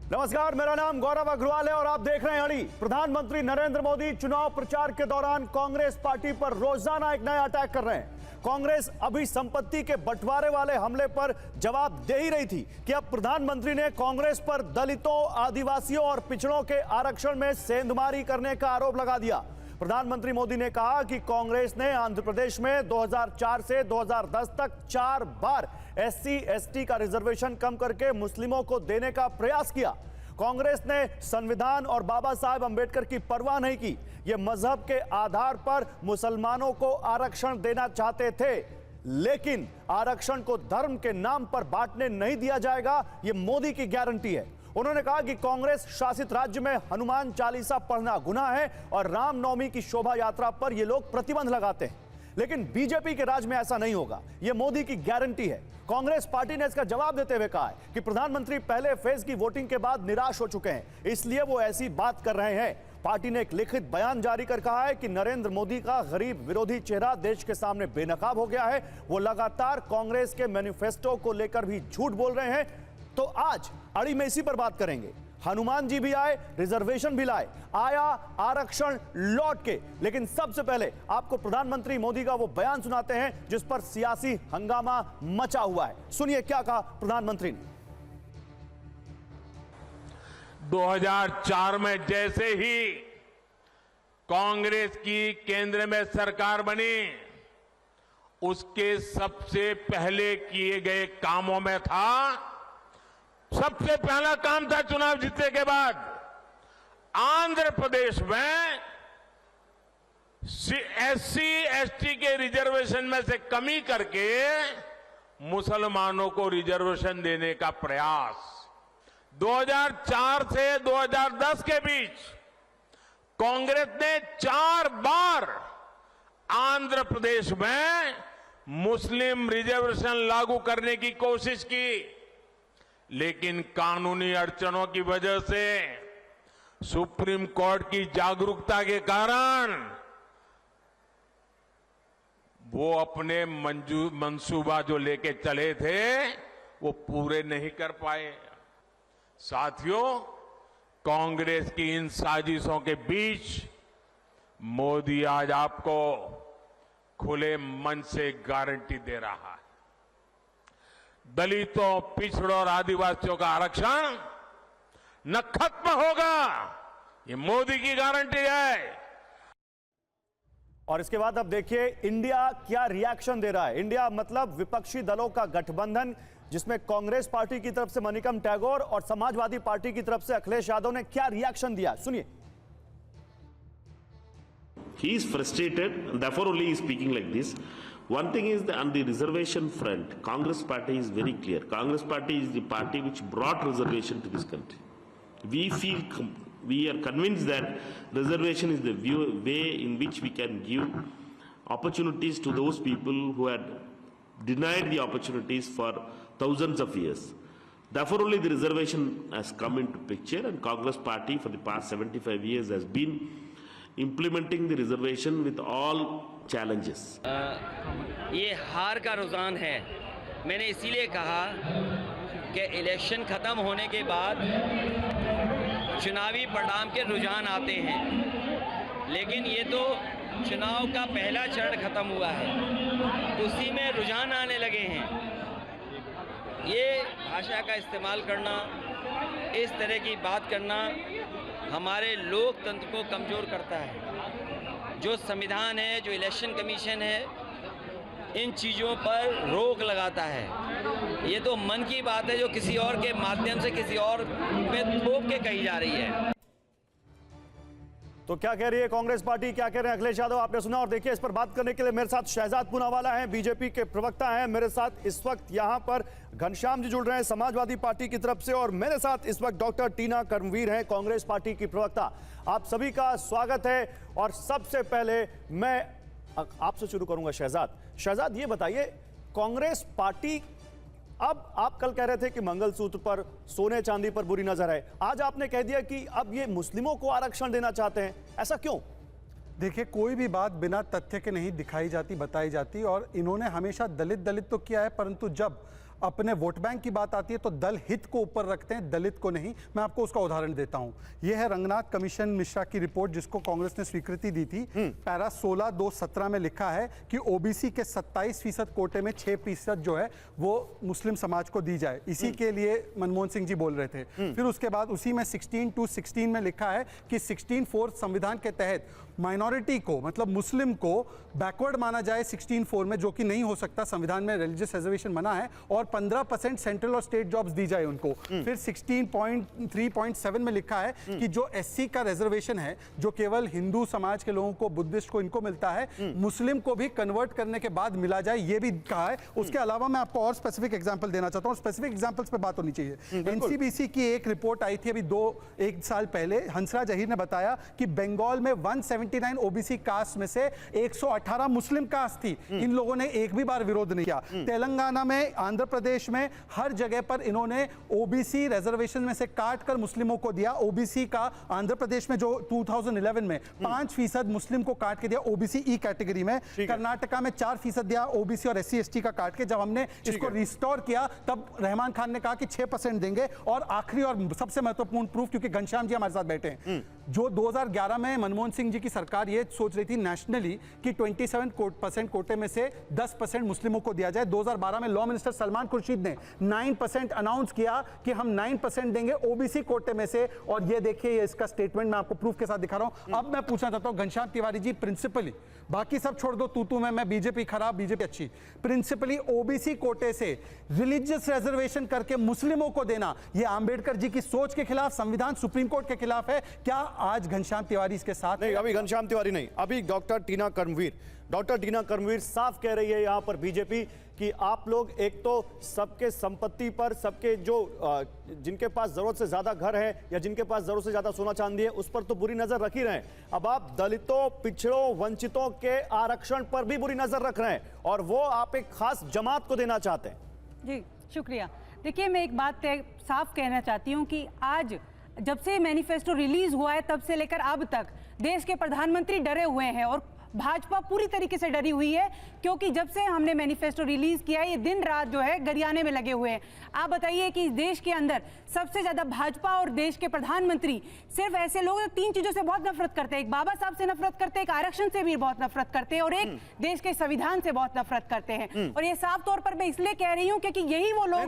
नमस्कार, मेरा नाम गौरव अग्रवाल है और आप देख रहे हैं अड़ी। प्रधानमंत्री नरेंद्र मोदी चुनाव प्रचार के दौरान कांग्रेस पार्टी पर रोजाना एक नया अटैक कर रहे हैं। कांग्रेस अभी संपत्ति के बंटवारे वाले हमले पर जवाब दे ही रही थी कि अब प्रधानमंत्री ने कांग्रेस पर दलितों, आदिवासियों और पिछड़ों के आरक्षण में सेंधमारी करने का आरोप लगा दिया। प्रधानमंत्री मोदी ने कहा कि कांग्रेस ने आंध्र प्रदेश में 2004 से 2010 तक 4 बार SC/ST का रिजर्वेशन कम करके मुस्लिमों को देने का प्रयास किया। कांग्रेस ने संविधान और बाबा साहेब अंबेडकर की परवाह नहीं की। ये मजहब के आधार पर मुसलमानों को आरक्षण देना चाहते थे, लेकिन आरक्षण को धर्म के नाम पर बांटने नहीं दिया जाएगा, ये मोदी की गारंटी है। उन्होंने कहा कि कांग्रेस शासित राज्य में हनुमान चालीसा पढ़ना गुनाह है और रामनवमी की शोभा यात्रा पर ये लोग प्रतिबंध लगाते हैं, लेकिन बीजेपी के राज में ऐसा नहीं होगा, यह मोदी की गारंटी है। कांग्रेस पार्टी ने इसका जवाब देते हुए कहा है कि प्रधानमंत्री पहले फेज की वोटिंग के बाद निराश हो चुके हैं, इसलिए वो ऐसी बात कर रहे हैं। पार्टी ने एक लिखित बयान जारी कर कहा है कि नरेंद्र मोदी का गरीब विरोधी चेहरा देश के सामने बेनकाब हो गया है। वो लगातार कांग्रेस के मैनिफेस्टो को लेकर भी झूठ बोल रहे हैं। तो आज अड़ी में इसी पर बात करेंगे। हनुमान जी भी आए, रिजर्वेशन भी लाए, आया आरक्षण लौट के, लेकिन सबसे पहले आपको प्रधानमंत्री मोदी का वो बयान सुनाते हैं जिस पर सियासी हंगामा मचा हुआ है। सुनिए क्या कहा प्रधानमंत्री ने। 2004 में जैसे ही कांग्रेस की केंद्र में सरकार बनी, उसके सबसे पहले किए गए कामों में था, सबसे पहला काम था चुनाव जीतने के बाद आंध्र प्रदेश में SC/ST के रिजर्वेशन में से कमी करके मुसलमानों को रिजर्वेशन देने का प्रयास। 2004 से 2010 के बीच कांग्रेस ने 4 बार आंध्र प्रदेश में मुस्लिम रिजर्वेशन लागू करने की कोशिश की, लेकिन कानूनी अड़चनों की वजह से सुप्रीम कोर्ट की जागरूकता के कारण वो अपने मंसूबा जो लेके चले थे वो पूरे नहीं कर पाए। साथियों, कांग्रेस की इन साजिशों के बीच मोदी आज आपको खुले मन से गारंटी दे रहा है, दलितों, पिछड़ों और आदिवासियों का आरक्षण न खत्म होगा, ये मोदी की गारंटी है। और इसके बाद अब देखिए इंडिया क्या रिएक्शन दे रहा है। इंडिया मतलब विपक्षी दलों का गठबंधन, जिसमें कांग्रेस पार्टी की तरफ से मनिकम टैगोर और समाजवादी पार्टी की तरफ से अखिलेश यादव ने क्या रिएक्शन दिया, सुनिए। He is frustrated, and therefore only he is speaking like this. One thing is that on the reservation front, Congress party is very clear. Congress party is the party which brought reservation to this country. We are convinced that reservation is the way in which we can give opportunities to those people who had denied the opportunities for thousands of years. Therefore only the reservation has come into picture, and Congress party for the past 75 years has been implementing the reservation with all challenges. ये हार का रुझान है। मैंने इसीलिए कहा कि election ख़त्म होने के बाद चुनावी परिणाम के रुझान आते हैं, लेकिन ये तो चुनाव का पहला चरण ख़त्म हुआ है, उसी में रुझान आने लगे हैं। ये भाषा का इस्तेमाल करना, इस तरह की बात करना हमारे लोकतंत्र को कमज़ोर करता है। जो संविधान है, जो इलेक्शन कमीशन है, इन चीज़ों पर रोक लगाता है। ये तो मन की बात है जो किसी और के माध्यम से किसी और पे थोप के कही जा रही है। तो क्या कह रही है कांग्रेस पार्टी, क्या कह रहे हैं अखिलेश यादव, आपने सुना। और देखिए इस पर बात करने के लिए मेरे साथ शहजाद पूनावाला हैं, बीजेपी के प्रवक्ता हैं। मेरे साथ इस वक्त यहां पर घनश्याम जी जुड़ रहे हैं समाजवादी पार्टी की तरफ से, और मेरे साथ इस वक्त डॉक्टर टीना कर्मवीर हैं कांग्रेस पार्टी की प्रवक्ता। आप सभी का स्वागत है। और सबसे पहले मैं आपसे शुरू करूंगा शहजाद, ये बताइए कांग्रेस पार्टी, अब आप कल कह रहे थे कि मंगलसूत्र पर, सोने चांदी पर बुरी नजर है, आज आपने कह दिया कि अब ये मुस्लिमों को आरक्षण देना चाहते हैं, ऐसा क्यों? देखिए, कोई भी बात बिना तथ्य के नहीं दिखाई जाती, बताई जाती, और इन्होंने हमेशा दलित तो किया है, परंतु जब अपने वोट बैंक की बात आती है तो दल हित को ऊपर रखते हैं, दलित को नहीं। मैं आपको उसका उदाहरण देता हूं। यह है रंगनाथ कमीशन मिश्रा की रिपोर्ट जिसको कांग्रेस ने स्वीकृति दी थी। पैरा 16(2)(17) में लिखा है कि ओबीसी के 27% कोटे में 6% जो है वो मुस्लिम समाज को दी जाए। इसी के लिए मनमोहन सिंह जी बोल रहे थे। फिर उसके बाद उसी में 16(2)(16) में लिखा है कि 16(4) संविधान के तहत माइनॉरिटी को, मतलब मुस्लिम को बैकवर्ड माना जाए 16(4) में, जो कि नहीं हो सकता, संविधान में रिलीजियस रिजर्वेशन मना है, और 15% सेंट्रल और स्टेट जॉब्स दी जाए उनको। फिर 16.3.7 में लिखा है कि जो एससी का रिजर्वेशन है, जो केवल हिंदू समाज के लोगों को, बुद्धिस्ट को, इनको मिलता है, मुस्लिम को भी कन्वर्ट करने के बाद मिला जाए, ये भी कहा है। उसके अलावा मैं आपको और स्पेसिफिक एग्जांपल देना चाहता हूं, स्पेसिफिक एग्जांपल्स पे बात होनी चाहिए। एनसीबीसी की एक रिपोर्ट आई थी अभी एक साल पहले, हंसराज अहीर ने बताया कि बंगाल में 179 ओबीसी कास्ट में से 118 मुस्लिम कास्ट थी। इन लोगों ने एक भी बार विरोध नहीं किया। तेलंगाना में, आंध्र प्रदेश में, हर जगह पर इन्होंने ओबीसी रिजर्वेशन में से काट कर मुस्लिमों को दिया। ओबीसी का आंध्र प्रदेश में जो 2011 में 5% मुस्लिम को काट के दिया ओबीसी ई कैटेगरी में, कर्नाटका में 4% दिया ओबीसी और एससी एसटी का काट के। जब हमने इसको रिस्टोर किया तब रहमान खान ने कहा कि 6% देंगे। और आखिरी और सबसे महत्वपूर्ण प्रूफ, क्योंकि घनश्याम जी हमारे साथ बैठे हैं, जो 2011 में मनमोहन सिंह जी की सरकार ये सोच रही थी नेशनली कि 27% कोटे में से 10% मुस्लिमों को दिया जाए। 2012 में लॉ मिनिस्टर सलमान खुर्शीद ने 9% अनाउंस किया कि हम 9% देंगे ओबीसी कोटे में से। और ये देखिए, इसका स्टेटमेंट मैं आपको प्रूफ के साथ दिखा रहा हूं। अब मैं पूछना चाहता हूं घनश्याम तिवारी जी, प्रिंसिपली, बाकी सब छोड़ दो, तू मैं बीजेपी खराब, बीजेपी अच्छी, प्रिंसिपली ओबीसी कोटे से रिलीजियस रिजर्वेशन करके मुस्लिमों को देना, ये आंबेडकर जी की सोच के खिलाफ, संविधान सुप्रीम कोर्ट के खिलाफ है। क्या आज घनश्याम तिवारी इसके साथ? नहीं, अभी घनश्याम तिवारी नहीं, अभी डॉक्टर टीना कर्मवीर साफ कह रही है यहां पर बीजेपी कि आप लोग एक तो सबके संपत्ति पर, सबके जो जिनके पास जरूरत से ज्यादा घर है या जिनके पास जरूरत से ज्यादा सोना चांदी है, उस पर तो बुरी नजर रख ही रहे हैं। अब आप दलितों, पिछड़ों, वंचितों के आरक्षण पर भी बुरी नजर रख रहे हैं, और वो आप एक खास जमात को देना चाहते हैं। जी शुक्रिया। देखिए, मैं एक बात साफ कहना चाहती हूँ कि आज जब से मैनिफेस्टो रिलीज हुआ है तब से लेकर अब तक देश के प्रधानमंत्री डरे हुए हैं, और भाजपा पूरी तरीके से डरी हुई है, क्योंकि जब से हमने मैनिफेस्टो रिलीज किया है, ये दिन रात जो है गरियाने में लगे हुए हैं। आप बताइए कि देश के अंदर सबसे ज्यादा भाजपा और देश के प्रधानमंत्री सिर्फ ऐसे लोग जो 3 चीजों से बहुत नफरत करते हैं। एक बाबा साहब से नफरत करते हैं, एक आरक्षण से भी बहुत नफरत करते हैं, और एक देश के संविधान से बहुत नफरत करते हैं। और ये साफ तौर पर मैं इसलिए कह रही हूँ क्योंकि यही वो लोग